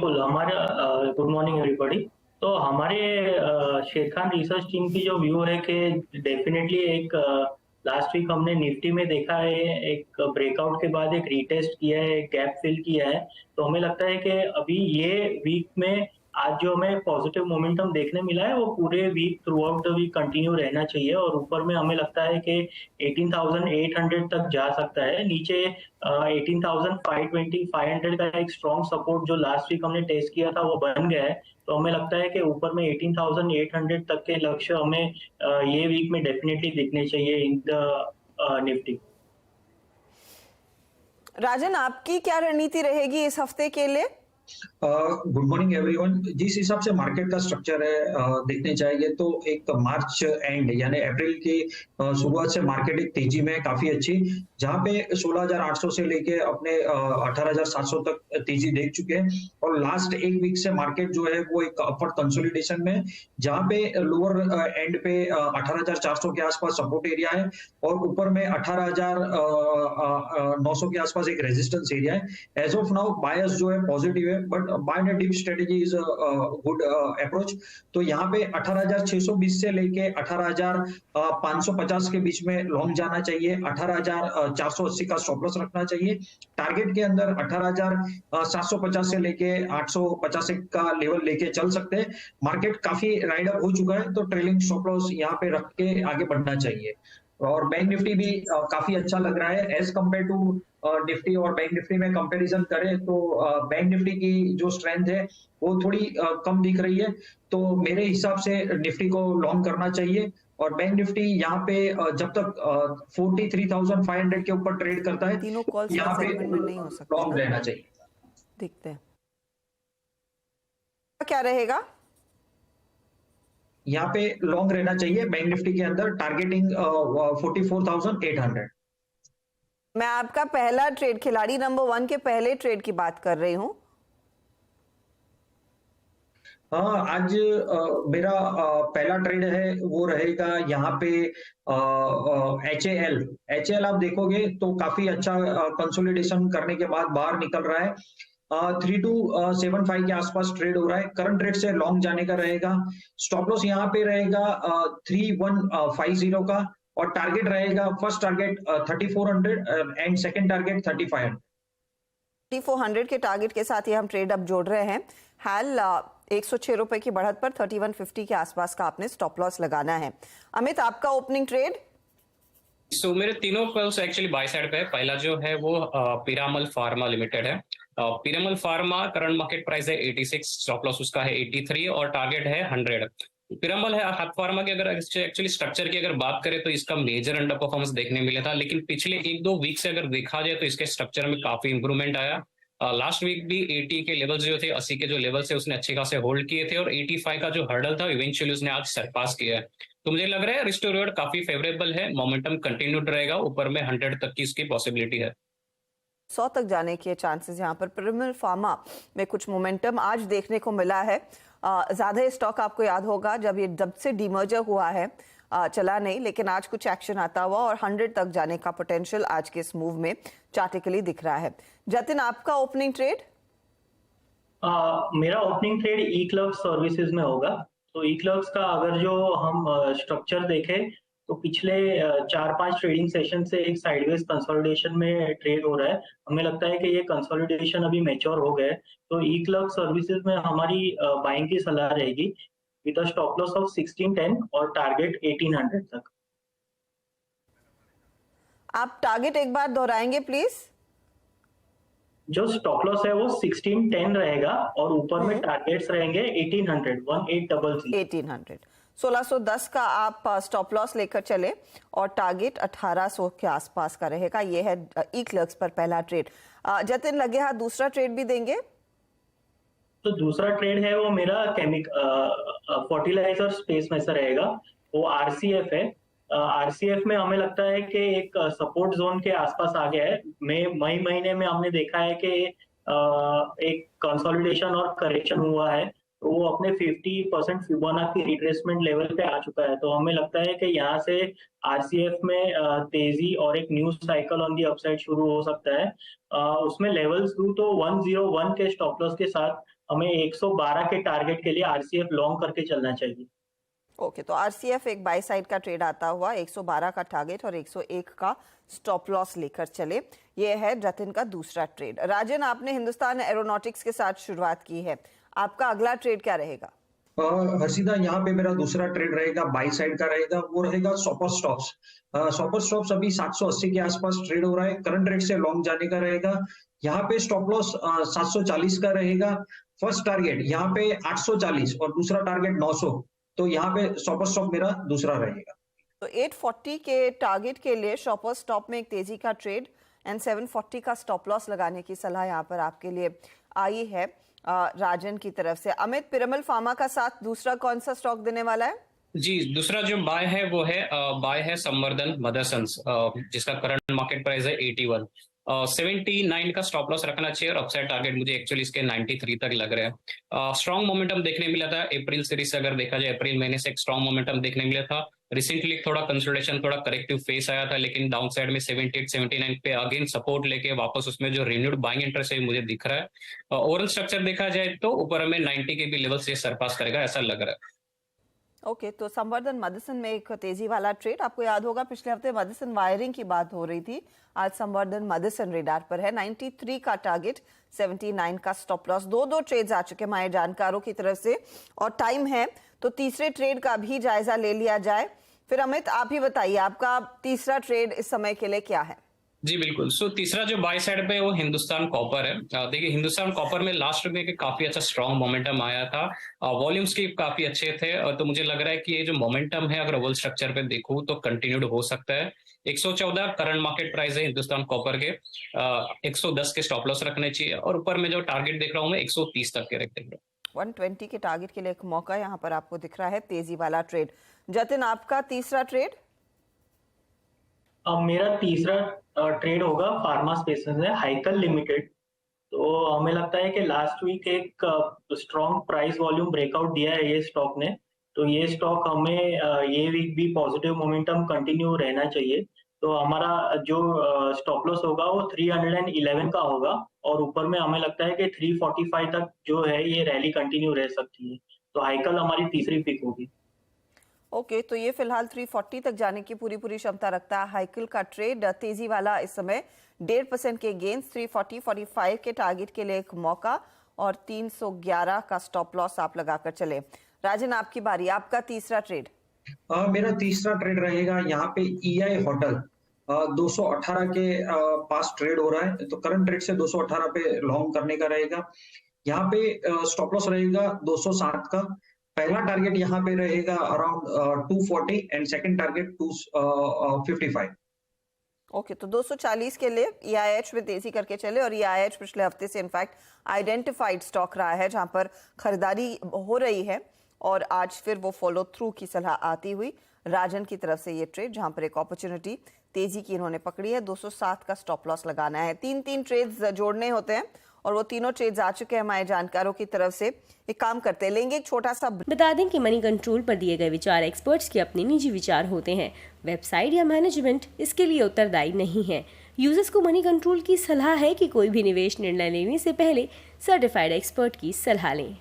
बिल्कुल, good morning everybody. तो हमारे शेरखान रिसर्च टीम की जो व्यू है कि डेफिनेटली एक लास्ट वीक हमने निफ्टी में देखा है, एक ब्रेकआउट के बाद एक रीटेस्ट किया है, एक गैप फिल किया है। तो हमें लगता है कि अभी ये वीक में आज जो हमें पॉजिटिव मोमेंटम देखने मिला है, वो पूरे week throughout the week continue रहना चाहिए और ऊपर में हमें लगता है कि 18,800 तक जा सकता है। नीचे 18,520 500 का एक स्ट्रॉन्ग सपोर्ट जो लास्ट वीक हमने टेस्ट किया था वो बन गया है। तो हमें लगता है कि ऊपर में 18,800 तक के लक्ष्य हमें ये वीक में डेफिनेटली दिखने चाहिए इन द निफ्टी। राजन, आपकी क्या रणनीति रहेगी इस हफ्ते के लिए? Good morning everyone. जिस हिसाब से मार्केट का स्ट्रक्चर है देखने चाहिए तो एक मार्च एंड यानी अप्रैल की शुरुआत से मार्केट एक तेजी में काफी अच्छी, जहां पे 16,800 से लेके अपने 18,700 तक तेजी देख चुके हैं और लास्ट एक वीक से मार्केट जो है वो एक अपवर्ड कंसोलिडेशन में, जहां पे लोअर एंड पे 18,400 के आसपास सपोर्ट एरिया है और ऊपर में 18,900 के आसपास एक रेजिस्टेंस एरिया है। एज ऑफ नाउ बायस जो है पॉजिटिव है, but buy and dip strategy is good approach. तो यहाँ पे 18,620 से लेके 18,550 के बीच में लॉन्ग जाना चाहिए, 18,480 का स्टॉप लॉस रखना चाहिए। टारगेट के अंदर 18,750 से लेके 850 का लेवल लेके चल सकते हैं। मार्केट काफी राइड अप हो चुका है तो ट्रेलिंग स्टॉप लॉस यहाँ पे रख के आगे बढ़ना चाहिए। और बैंक निफ्टी भी काफी अच्छा लग रहा है एज कम्पेयर टू निफ्टी, और बैंक निफ्टी में कंपैरिजन करें तो बैंक निफ्टी की जो स्ट्रेंथ है वो थोड़ी कम दिख रही है। तो मेरे हिसाब से निफ्टी को लॉन्ग करना चाहिए और बैंक निफ्टी यहाँ पे जब तक 43,500 के ऊपर ट्रेड करता है तीनों कॉल्स यहाँ पे नहीं हो सकते, लॉन्ग रहना चाहिए। देखते हैं क्या रहेगा। यहाँ पे लॉन्ग रहना चाहिए बैंक निफ्टी के अंदर, टारगेटिंग 44,800। मैं आपका पहला ट्रेड, खिलाड़ी नंबर 1 के पहले ट्रेड की बात कर रही हूँ। हाँ, आज मेरा पहला ट्रेड है वो रहेगा यहाँ पे HAL आप देखोगे तो काफी अच्छा कंसोलिडेशन करने के बाद बाहर निकल रहा है। 3275 के आसपास ट्रेड हो रहा है। करंट रेट से लॉन्ग जाने का रहेगा। स्टॉप लॉस यहाँ पे रहेगा 3150 का और टारगेट रहेगा, first target 3400 and second target 3500। 3400 के टारगेट के साथ ये हम ट्रेड अब जोड़ रहे हैं। हाल 106 रुपए की बढ़त पर 3150 के आसपास का आपने स्टॉप लॉस लगाना है। अमित, आपका ओपनिंग ट्रेड? मेरे तीनों कॉल्स एक्चुअली बाय साइड पे है। पहला जो है वो पीरामल फार्मा लिमिटेड है। Piramal pharma current market price है 86, स्टॉप लॉस उसका है 83 और टारगेट है 100। पिरामल है हाथ फार्मा की अगर एक्चुअली स्ट्रक्चर की अगर बात करें तो इसका मेजर अंडर परफॉर्मेंस देखने मिला था, लेकिन पिछले 1-2 वीक से अगर देखा जाए तो इसके स्ट्रक्चर में काफी इंप्रूवमेंट आया। लास्ट वीक भी 80 के लेवल जो थे, 80 के जो लेवल से उसने अच्छे खासे होल्ड किए थे और 85 का जो हर्डल था इवेंचुअली उसने आज सरपास किया है। तो मुझे लग रहा है रिस्क टू रिवॉर्ड काफी फेवरेबल है, मोमेंटम कंटिन्यूड रहेगा, ऊपर में 100 तक की इसकी पॉसिबिलिटी है। 100 तक जाने के चांसेस यहाँ पर पिरामल फार्मा में कुछ मोमेंटम आज देखने को मिला है। ज्यादा स्टॉक आपको याद होगा जब से डीमर्जर हुआ है चला नहीं, लेकिन आज कुछ एक्शन आता हुआ और 100 तक जाने का पोटेंशियल आज के इस मूव में चार्टिकली दिख रहा है। जतिन, आपका ओपनिंग ट्रेड? मेरा ओपनिंग ट्रेड ई क्लर्क्स सर्विसेज में होगा। तो ई क्लर्क्स का अगर जो हम स्ट्रक्चर देखें तो पिछले 4-5 ट्रेडिंग सेशन से एक साइडवेज कंसोलिडेशन में ट्रेड हो रहा है। हमें लगता है कि ये कंसोलिडेशन अभी मैच्योर हो गया है। तो ई क्लर्क सर्विसेज में हमारी बाइंग की सलाह रहेगी with a stop loss of 1610 और टारगेट 1800 तक। आप टारगेट एक बार दोहराएंगे प्लीज? जो स्टॉप लॉस है वो 1610 रहेगा और ऊपर में टारगेट्स रहेंगे 1800, 1800। 1610 का आप स्टॉप लॉस लेकर चले और टारगेट 1800 के आसपास का रहेगा। ये है ई क्लर्क्स पर पहला ट्रेड। जतिन, लगे हाथ दूसरा ट्रेड भी देंगे? तो दूसरा ट्रेड है वो मेरा फर्टिलाइजर स्पेस में से रहेगा। वो आरसीएफ है। आरसीएफ में हमें लगता है कि एक सपोर्ट जोन के आसपास आ गया है। मई महीने में हमने देखा है कि एक कंसोलिडेशन और करेक्शन हुआ है। तो वो अपने 50% फिबोनाची रिट्रेसमेंट लेवल पे आ चुका है। तो हमें लगता है कि यहाँ से आरसीएफ में तेजी और एक new cycle on the upside शुरू हो सकता है। उसमें लेवल्स दू तो 101 के स्टॉप लॉस के साथ हमें 112 के टारगेट के लिए आरसीएफ लॉन्ग करके चलना चाहिए। ओके, तो आरसीएफ एक बाई साइड का ट्रेड आता हुआ 112 का टारगेट और 101 का स्टॉप लॉस लेकर चले। ये है जतिन का दूसरा ट्रेड। राजन, आपने हिंदुस्तान एरोनॉटिक्स के साथ शुरुआत की है, आपका अगला ट्रेड क्या रहेगा? हर्षिता, यहाँ पे मेरा दूसरा ट्रेड रहेगा, बाई साइड का रहेगा, वो रहेगा सॉपर स्टॉप्स। सॉपर स्टॉप्स अभी 780 के आसपास ट्रेड हो रहा है, करंट रेट से लॉन्ग जाने का रहेगा। यहाँ पे स्टॉप लॉस 740 का रहेगा। फर्स्ट टारगेट यहाँ पे 840 और दूसरा टारगेट 900। तो यहाँ पे सॉपर स्टॉप मेरा दूसरा रहेगा। तो 840 के टारगेट के लिए शॉपर स्टॉप में एक तेजी का ट्रेड एंड 740 का स्टॉप लॉस लगाने की सलाह यहाँ पर आपके लिए आई है राजन की तरफ से। अमित, पिरामल फार्मा का साथ दूसरा कौन सा स्टॉक देने वाला है? जी, दूसरा जो बाय है वो है बाय है संवर्धन मदरसन्स, जिसका करंट मार्केट प्राइस है 81। 79 का स्टॉप लॉस रखना चाहिए और अपसाइड टारगेट मुझे एक्चुअली इसके 93 तक लग रहे हैं। स्ट्रॉन्ग मोमेंटम देखने मिला था अप्रैल सीरीज से, अगर देखा जाए अप्रैल महीने से एक स्ट्रॉन्ग मोमेंटम देखने मिला था। रिसेंटली थोड़ा कंसोलिडेशन, थोड़ा करेक्टिव फेस आया था, लेकिन डाउन साइड में 78 79 पे अगेन सपोर्ट लेके वापस उसमें जो रिन्यूड बाइंग इंटरेस्ट है मुझे दिख रहा है। ओवरऑल स्ट्रक्चर देखा जाए तो ऊपर हमें 90 के भी लेवल से सरपास करेगा ऐसा लग रहा है। ओके, तो संवर्धन मदरसन में एक तेजी वाला ट्रेड। आपको याद होगा पिछले हफ्ते मदरसन वायरिंग की बात हो रही थी, आज संवर्धन मदरसन रेडार पर है। 93 का टारगेट, 79 का स्टॉप लॉस। दो ट्रेड्स आ चुके हैं हमारे जानकारों की तरफ से और टाइम है तो तीसरे ट्रेड का भी जायजा ले लिया जाए। फिर अमित, आप ही बताइए, आपका तीसरा ट्रेड इस समय के लिए क्या है? जी बिल्कुल। सो तीसरा जो बाय साइड पे है वो हिंदुस्तान कॉपर है। देखिए हिंदुस्तान कॉपर में लास्ट में काफी अच्छा स्ट्रॉन्ग मोमेंटम आया था, वॉल्यूम्स की काफी अच्छे थे, तो मुझे लग रहा है कि ये जो मोमेंटम है अगर ओवल स्ट्रक्चर पे देखूं तो कंटिन्यूड हो सकता है। 114 करंट मार्केट प्राइस है हिंदुस्तान कॉपर के। 110 के स्टॉप लॉस रखने चाहिए और ऊपर में जो टारगेट देख रहा हूँ मैं 130 तक के देख रहा हूँ। 120 के टारगेट के लिए एक मौका यहाँ पर आपको दिख रहा है, तेजी वाला ट्रेड। जतिन, आपका तीसरा ट्रेड? मेरा तीसरा ट्रेड होगा फार्मा स्पेसेस है, हाइकल लिमिटेड। तो हमें लगता है कि लास्ट वीक एक स्ट्रॉन्ग प्राइस वॉल्यूम ब्रेकआउट दिया है ये स्टॉक ने। तो ये स्टॉक हमें ये वीक भी पॉजिटिव मोमेंटम कंटिन्यू रहना चाहिए। तो हमारा जो स्टॉप लॉस होगा वो 311 का होगा और ऊपर में हमें लगता है कि 345 तक जो है ये रैली कंटिन्यू रह सकती है। तो हाइकल हमारी तीसरी पिक होगी। ओके, तो ये फिलहाल 340 तक जाने की पूरी क्षमता रखता है हाइकल का ट्रेड। तेजी वाला इस समय 1.5% के गेंस, 340-45 के टारगेट के लिए एक मौका और 311 का स्टॉप लॉस आप लगाकर चले। राजन, आपकी बारी, आपका तीसरा ट्रेड? मेरा तीसरा ट्रेड रहेगा यहाँ पे EI होटल। 218 के पास ट्रेड हो रहा है, तो करंट रेट से 218 पे लॉन्ग करने का रहेगा। यहाँ पे स्टॉप लॉस रहेगा 207 का। पहला टारगेट यहाँ पे रहेगा around 240 and second target 255। Okay, तो 240 के लिए EIH में तेजी करके चले और EIH पिछले हफ्ते से इनफैक्ट आइडेंटिफाइड स्टॉक रहा है जहां पर खरीदारी हो रही है और आज फिर वो फॉलो थ्रू की सलाह आती हुई राजन की तरफ से ये ट्रेड, जहां पर एक अपॉर्चुनिटी तेजी की इन्होंने पकड़ी है। 207 का स्टॉप लॉस लगाना है। तीन ट्रेड्स जोड़ने होते हैं और वो तीनों ट्रेड्स आ चुके हैं हमारे जानकारों की तरफ से। एक काम करते हैं, लेंगे एक छोटा सा। बता दें कि मनी कंट्रोल पर दिए गए विचार एक्सपर्ट्स के अपने निजी विचार होते हैं। वेबसाइट या मैनेजमेंट इसके लिए उत्तरदायी नहीं है। यूजर्स को मनी कंट्रोल की सलाह है कि कोई भी निवेश निर्णय लेने से पहले सर्टिफाइड एक्सपर्ट की सलाह लें।